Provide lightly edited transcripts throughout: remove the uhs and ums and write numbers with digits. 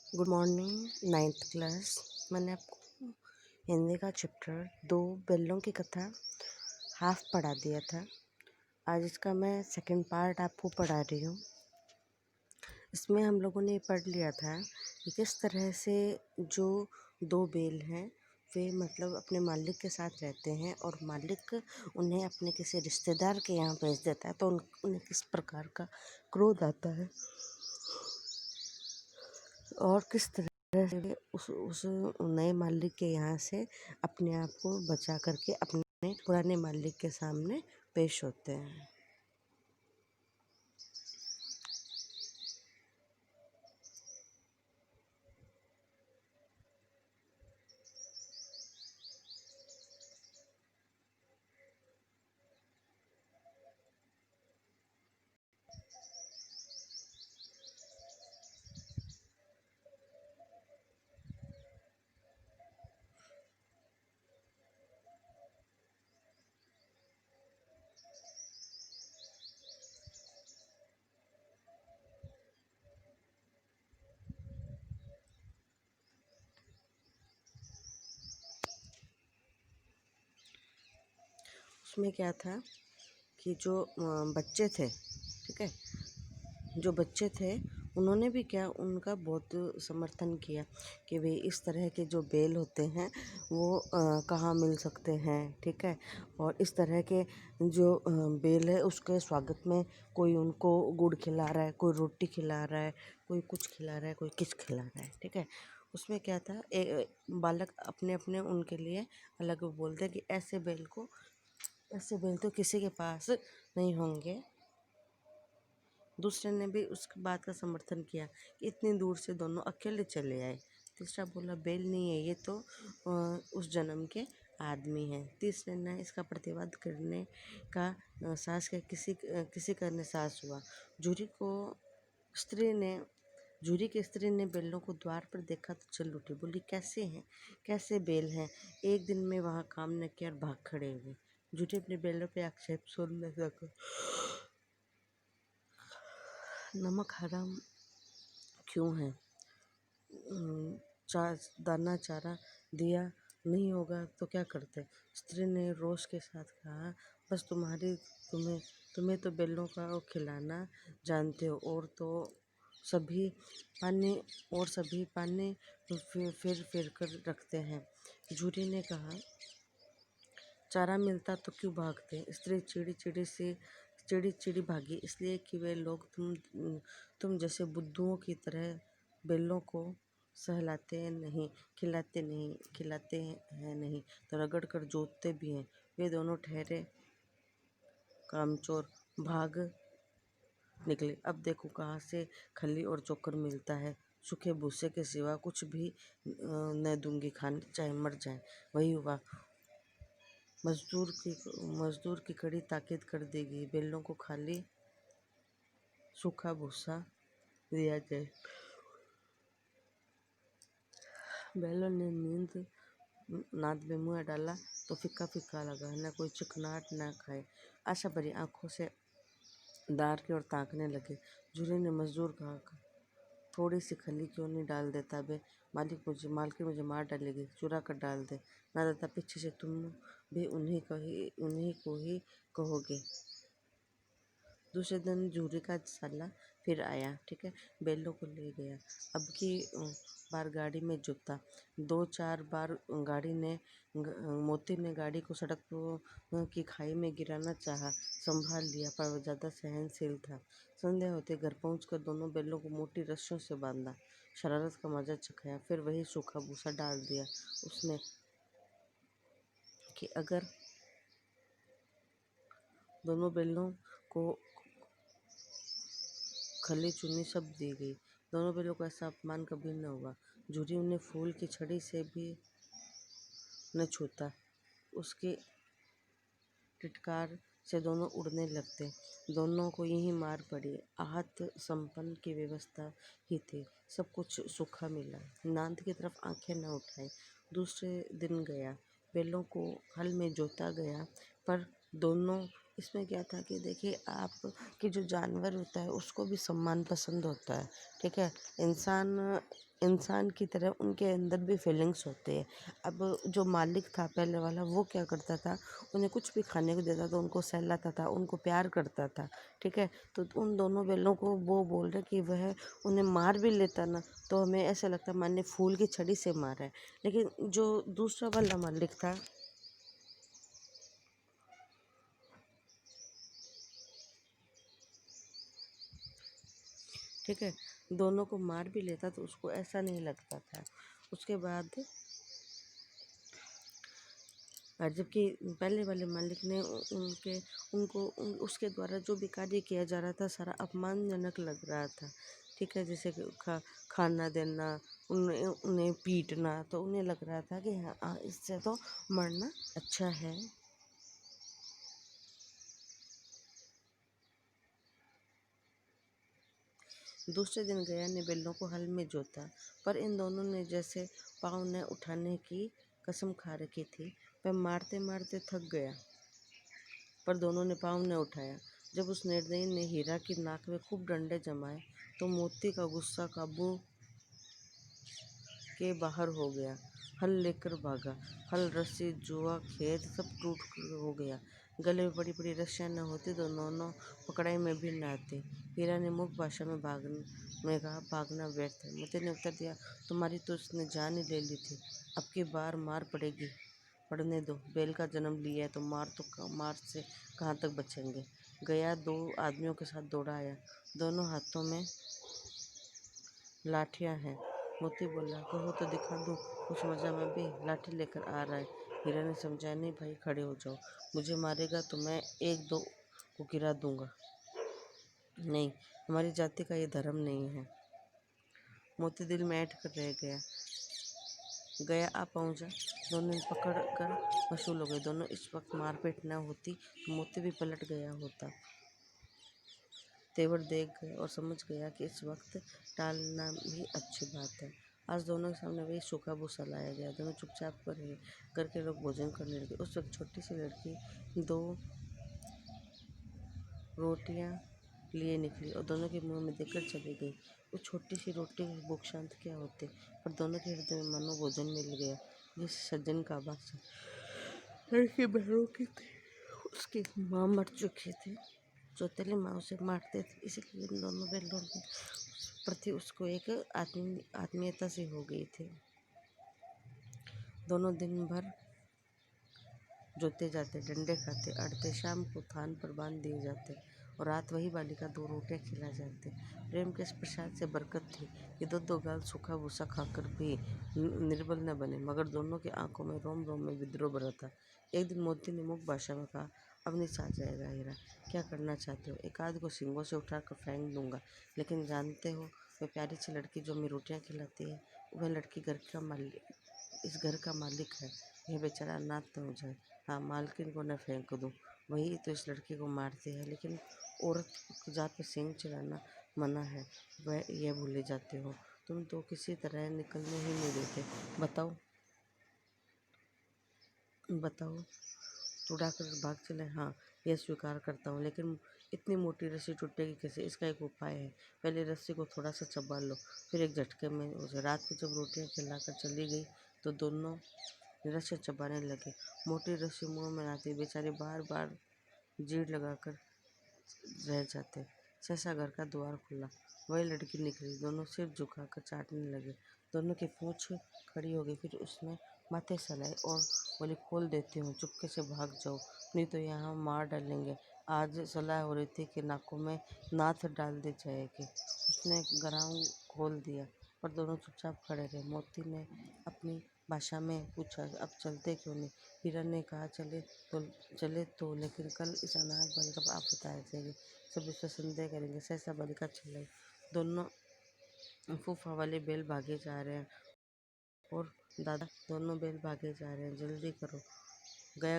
Good morning ninth class. मैंने आपको हिंदी का चैप्टर 2 बेलों की कथा हाफ पढ़ा दिया था। आज इसका मैं सेकंड पार्ट आपको पढ़ा रही हूँ। इसमें हम लोगों ने पढ़ लिया था कि किस तरह से जो दो बेल हैं वे मतलब अपने मालिक के साथ रहते हैं और मालिक उन्हें अपने किसी रिश्तेदार के यहाँ भेज देता है तो उन्हें किस प्रकार का क्रोध आता है और किस तरह से उस नए मालिक के यहाँ से अपने आप को बचा करके अपने पुराने मालिक के सामने पेश होते हैं। उसमें क्या था कि जो बच्चे थे, ठीक है, जो बच्चे थे उन्होंने भी क्या उनका बहुत समर्थन किया कि वे इस तरह के जो बेल होते हैं वो कहाँ मिल सकते हैं, ठीक है। और इस तरह के जो बेल है उसके स्वागत में कोई उनको गुड़ खिला रहा है, कोई रोटी खिला रहा है, कोई कुछ खिला रहा है, कोई किस खिला रहा है, ठीक है। उसमें क्या था, बालक अपने अपने उनके लिए अलग बोलते हैं कि ऐसे बेल तो किसी के पास नहीं होंगे। दूसरे ने भी उस बात का समर्थन किया कि इतनी दूर से दोनों अकेले चले आए। तीसरा बोला बेल नहीं है, ये तो उस जन्म के आदमी हैं। तीसरे ने इसका प्रतिवाद करने का साहस किया, किसी करने साहस हुआ। स्त्री ने जूरी की स्त्री ने बेलों को द्वार पर देखा तो चल उठी, बोली कैसे हैं, कैसे बेल हैं, एक दिन में वहाँ काम न किया और भाग खड़े हुए। जूरी अपने बेलों पे आक्षेप सुन न सका। नमक हराम क्यों है, दाना चारा दिया नहीं होगा तो क्या करते। स्त्री ने रोष के साथ कहा, बस तुम्हें तो बेलों का वो खिलाना जानते हो और सभी पाने फिर कर रखते हैं। जूरी ने कहा, चारा मिलता तो क्यों भागते। स्त्री चिड़ी चिड़ी भागी, इसलिए कि वे लोग तुम जैसे बुद्धुओं की तरह बेलों को सहलाते नहीं, खिलाते हैं नहीं तो रगड़ कर जोतते भी हैं। वे दोनों ठहरे कामचोर भाग निकले। अब देखो कहाँ से खली और चोकर मिलता है, सूखे भूसे के सिवा कुछ भी न दूंगी खाने, चाहे मर जाए। वही हुआ, मजदूर की कड़ी ताकीद कर देगी, बेलों को खाली सूखा भूसा दिया जाए। बैलों ने नाद में मुँह डाला तो फीका फीका लगा, न कोई चिकनाहट न खाए। आशा भरी आंखों से दार की ओर ताकने लगे। जूरी ने मजदूर कहा, थोड़ी सी खली क्यों नहीं डाल देता बे, मालकिन मुझे मार डालेगी, चुरा कर डाल दे। ना दादा, पीछे से तुम भी उन्हीं को ही कहोगे। दूसरे दिन जूरी का साला फिर आया, ठीक है, बैलों को ले गया। अब की बार गाड़ी में जुता। 2-4 बार मोती ने गाड़ी को सड़क की खाई में गिराना चाहा, संभाल लिया, पर वह ज़्यादा सहनशील था। संध्या होते घर पहुंचकर दोनों बैलों को मोटी रस्सियों से बांधा, शरारत का मजा चखाया, फिर वही सूखा भूसा डाल दिया उसने कि अगर दोनों बैलों को खली चुनी सब दी गई। दोनों बैलों को ऐसा अपमान कभी न हुआ। जूरी उन्हें फूल की छड़ी से भी न छूता, उसकी टिटकार से दोनों उड़ने लगते। दोनों को यही मार पड़ी। आहत संपन्न की व्यवस्था ही थी, सब कुछ सूखा मिला। नांद की तरफ आंखें न उठाई। दूसरे दिन गया, बैलों को हल में जोता गया, पर दोनों इसमें क्या था कि देखिए आप कि जो जानवर होता है उसको भी सम्मान पसंद होता है, ठीक है। इंसान इंसान की तरह उनके अंदर भी फीलिंग्स होती है। अब जो मालिक था पहले वाला, वो क्या करता था, उन्हें कुछ भी खाने को देता था, उनको सहलाता था, उनको प्यार करता था, ठीक है। तो उन दोनों बैलों को वो बोल रहे कि वह उन्हें मार भी लेता ना, तो हमें ऐसा लगता माने फूल की छड़ी से मारा है। लेकिन जो दूसरा वाला मालिक था, ठीक है, दोनों को मार भी लेता तो उसको ऐसा नहीं लगता था। उसके बाद जबकि पहले वाले मालिक ने उसके द्वारा जो भी कार्य किया जा रहा था सारा अपमानजनक लग रहा था, ठीक है। जैसे कि खाना देना, उन्हें उन्हें पीटना, तो उन्हें लग रहा था कि हाँ, इससे तो मरना अच्छा है। दूसरे दिन गया ने बैलों को हल में जोता, पर इन दोनों ने जैसे पाँव न उठाने की कसम खा रखी थी। वह मारते मारते थक गया, पर दोनों ने पाँव न उठाया। जब उस निर्दयी ने हीरा की नाक में खूब डंडे जमाए, तो मोती का गुस्सा काबू के बाहर हो गया। हल लेकर भागा। हल, रस्सी, जुआ, खेत सब टूट हो गया। गले में बड़ी बड़ी रस्सियाँ न होती तो दोनों पकड़ाई में भी न आते। हीरा ने मुख भाषा में कहा, भागना व्यर्थ है। मोती ने उत्तर दिया, तुम्हारी तो उसने जान ही ले ली थी, अब की बार मार पड़ेगी। पढ़ने दो, बैल का जन्म लिया है तो मार से कहाँ तक बचेंगे। गया दो आदमियों के साथ दौड़ा आया, दोनों हाथों में लाठियाँ हैं। मोती बोला, कहो तो दिखा दूँ। उस वजह में भी लाठी लेकर आ रहा है। हीरा ने समझाया, नहीं भाई, खड़े हो जाओ, मुझे मारेगा तो मैं एक दो को गिरा दूंगा। नहीं, हमारी जाति का ये धर्म नहीं है। मोती दिल में ऐंठ कर रह गया। गया आ पहुंचा, दोनों ने पकड़ कर वसूल हो गए। दोनों इस वक्त मारपीट न होती तो मोती भी पलट गया होता। तेवर देख गए और समझ गया कि इस वक्त टालना भी अच्छी बात है। आज दोनों के सामने वही सूखा भूसा लाया गया। दोनों चुपचाप कर रहे, घर के लोग भोजन करने लगे। उस वक्त छोटी सी लड़की दो रोटियां लिए निकली और दोनों के मुंह में देकर चली गई। उस छोटी सी रोटी की भूख शांत क्या होती, पर दोनों के हृदय में मानो भोजन मिल गया। जिस सज्जन का आवाज लड़की बहनों की थी, उसकी माँ मर चुकी थी। सौतेली माँ उसे मारते थे, इसलिए इन दोनों बैलों के प्रति उसको एक आत्मीयता सी हो गई थी। दोनों दिन भर जोते जाते, डंडे खाते, अड़ते, शाम को थान पर बांध दिए जाते और रात वही बालिका दो रोटियां खिला जाते। प्रेम के इस प्रसाद से बरकत थी कि दो गाल सूखा भूसा खाकर भी निर्बल न बने, मगर दोनों की आंखों में रोम रोम में विद्रोह भरा था। एक दिन मोती ने मुख भाषा में कहा, अब नहीं आ जाएगा हीरा, क्या करना चाहते हो? एक आध को सींगों से उठाकर फेंक दूंगा, लेकिन जानते हो वह प्यारी सी लड़की जो हमें रोटियां खिलाती है, वह लड़की घर का मालिक, इस घर का मालिक है। यह बेचारा अनाथ न हो जाए। हाँ, मालकिन को न फेंक दूँ, वही तो इस लड़की को मारती है। लेकिन औरत की जात पे सींग चलाना मना है, वह यह भूले जाते हो। तुम तो किसी तरह निकलने ही नहीं देते। बताओ बताओ, तो उड़ाकर भाग चले। हाँ, यह स्वीकार करता हूँ, लेकिन इतनी मोटी रस्सी टूटेगी कैसे? इसका एक उपाय है। पहले रस्सी को थोड़ा सा चबा लो, फिर एक झटके में उसे। रात को जब रोटियां खिलाकर चली गई तो दोनों रस्सी चबाने लगे। मोटी रस्सी मुंह में आती, बेचारे बार बार जीड़ लगाकर रह जाते। सहसा घर का द्वार खुला, वही लड़की निकली। दोनों सिर झुकाकर चाटने लगे। दोनों की पूंछ खड़ी हो गई, फिर उसने माथे सहलाए और बोली, खोल देती हूँ, चुपके से भाग जाओ, नहीं तो यहाँ मार डालेंगे। आज सलाह हो रही थी कि नाकों में नाथ डाल दी जाएगी। उसने गराऊं खोल दिया, पर दोनों चुपचाप खड़े रहे। मोती ने अपनी भाषा में पूछा, अब चलते क्यों नहीं? हीरा ने कहा, चले तो, लेकिन कल इस अनाथ बालिका पर आफत आ जाएगी, सब इस पर संदेह करेंगे। सहसा बालिका चिल्लाई। दोनों फूफा वाले बैल भागे जा रहे हैं और दादा, दोनों बैल भागे जा रहे हैं, जल्दी करो। गया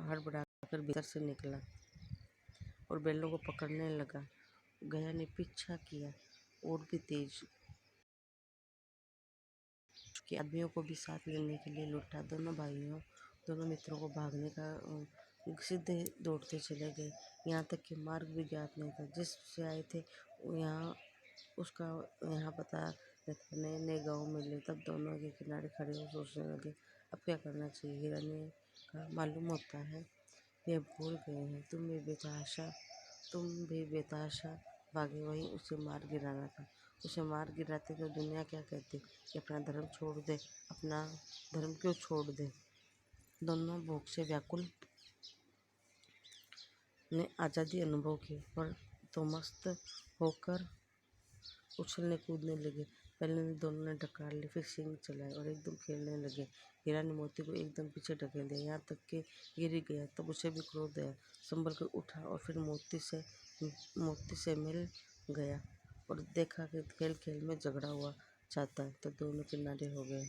हड़बड़ाकर भीतर से निकला और बैलों को पकड़ने लगा। गया ने पीछा किया और भी तेज के आदमियों को भी साथ लेने के लिए लौटा। दोनों मित्रों को भागने का सीधे दौड़ते चले गए। यहाँ तक कि मार्ग भी ज्ञात नहीं था। जिस से आए थे यहाँ उसका यहाँ पता रहता। नए नए गाँव मिले तब दोनों के किनारे खड़े हो सोचने लगे अब क्या करना चाहिए। हीरा ने कहा, मालूम होता है ये भूल गए हैं, तुम भी बेतहाशा भागे। वहीं उसे मार गिराना था। उसे मार गिराते तो दुनिया क्या कहती कि अपना धर्म छोड़ दे। अपना धर्म क्यों छोड़ दे। दोनों भूख से व्याकुल ने आज़ादी अनुभव की, पर तो मस्त होकर उछलने कूदने लगे। पहले दोनों ने डकार ली, फिर सींग चलाए और एकदम खेलने लगे। हीरा ने मोती को एकदम पीछे ढकेल दिया, यहाँ तक कि गिर ही गया। तब उसे भी क्रोध आया, संभल कर उठा और फिर मोती से मिल गया और देखा कि खेल खेल में झगड़ा हुआ चाहता है, तो दोनों किनारे हो गए।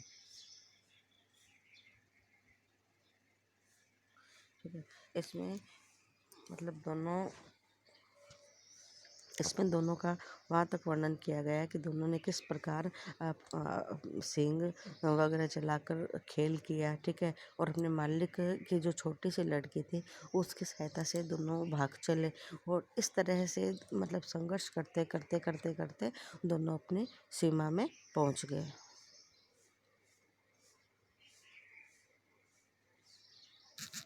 ठीक है, इसमें मतलब इसमें दोनों का वहाँ तक वर्णन किया गया है कि दोनों ने किस प्रकार सींग वगैरह चलाकर खेल किया। ठीक है, और अपने मालिक की जो छोटी सी लड़की थी उसकी सहायता से दोनों भाग चले और इस तरह से मतलब संघर्ष करते करते करते करते दोनों अपनी सीमा में पहुँच गए।